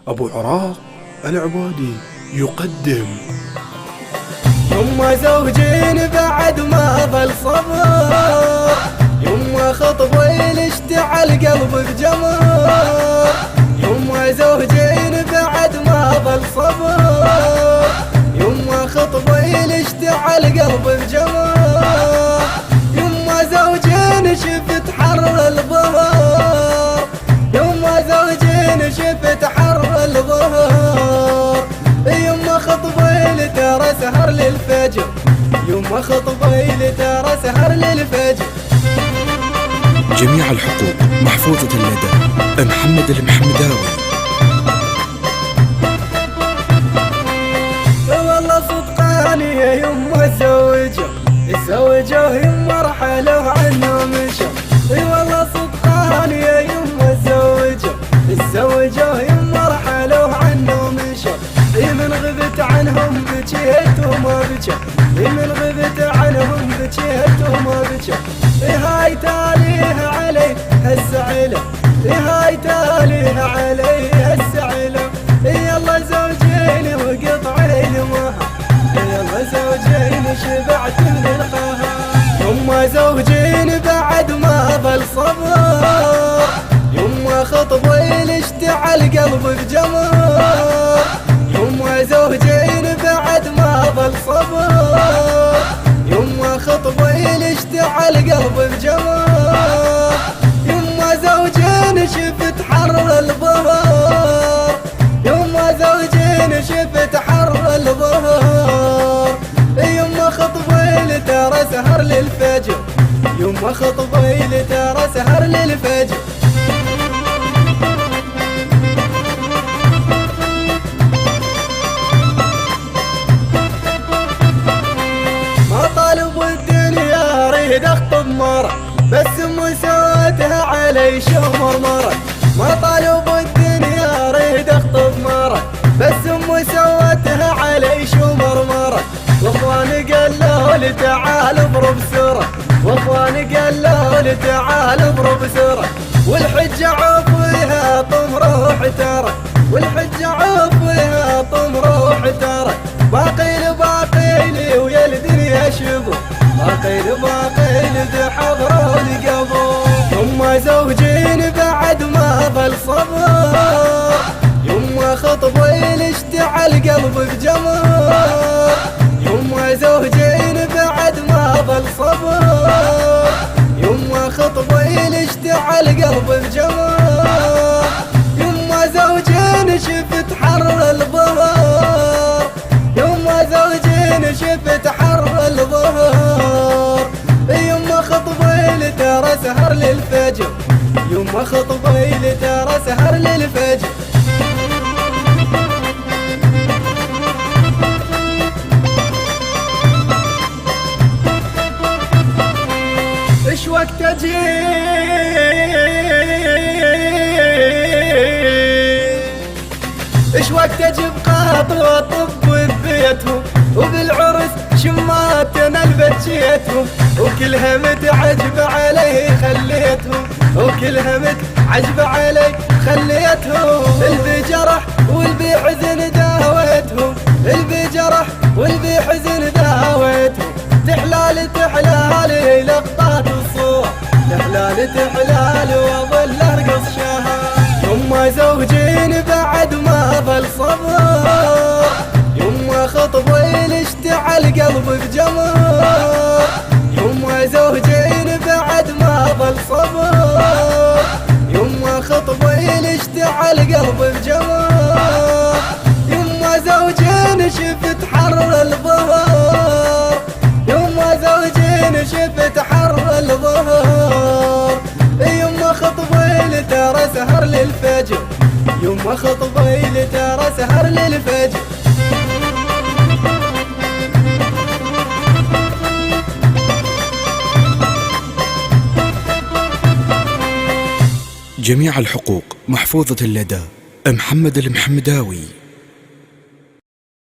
أبو عراق العبادي يقدم. يما زوجين بعد ما ظل صبر، يما خطبين اشتعل قلب بجمر. يما زوجين بعد ما ظل صبر، يما خطبين اشتعل قلب بجمر. يما زوجين شفت حر الظهر، يما زوجين شفت حر الظهر. يما خطبين ترى سهر للفجر، يما خطبين ترى سهر للفجر. جميع الحقوق محفوظة لدى محمد المحمداوي. والله صدقاني يا يما تزوجوا يما رحلوا عنه مشوا. والله صدقاني يا يما تزوجوا يما رحلوا عنه مشوا. من غبت عنهم بكيت وما بكى، من غبت عنهم بكيت وما بكى. هاي تاليها علي هالسعيلة، هاي تاليها علي هالسعيلة. يلا زوجين وقطعين معها، يلا زوجين شبعت من الخها. يما زوجين بعد ما ظل صبر، يما خطبين اشتعل قلب بجمر. يما زوجين بعد ما ظل صبر، يما خطبين اشتعل قلب بجمر. يما زوجين شفت حر الظهر، يما زوجين شفت حر الظهر. يما خطبين ترى سهر للفجر، يما خطبين ترى سهر للفجر. اريد اخطب مرة بس مسوتها علي شمر مرة. ما طالب الدنيا اريد اخطب مرة بس مسوتها علي شمر مرة. واخواني قالوا لي تعال اضرب سرة، واخواني قالوا لي تعال اضرب سرة. والحجة عفوها طم روح ترى، والحجة عفوها طم روح ترى. باقي ويا الدنيا شبه، باقي ذي حضروني قبل. يما زوجين بعد ما ظل صبر، يما خطبين اشتعل قلب بجمر. يما زوجين بعد ما ظل صبر، يما خطبين اشتعل قلب بجمر. يما زوجين شفت حر الظهر، يما زوجين شفت حر الظهر. يما خطبين ترى سهر للفجر، يما خطبين ترى سهر للفجر. ايش وقت اجي ايش وقت اجيب قاط واطب ببيتهم، وبالعرس شماتنا البتشيتهم. وكلها متعجب علي خليتهم، وكلها متعجب علي خليتهم. البي جرح والبي حزن داويتهم، البي جرح والبي حزن داويتهم. تحلالي لقطات الصور، تحلالي واظل ارقص شهر. يما زوجين بعد ما ظل صبر، يما خطبين اشتعل قلب بجمر. يما زوجين بعد ما ظل صبر، يما خطبين اشتعل قلب بجمر. يما زوجين شفت حر الظهر، يما زوجين شفت حر الظهر. يما خطبين ترى سهر للفجر، يما خطبين ترى سهر للفجر. جميع الحقوق محفوظة لدى محمد المحمداوي.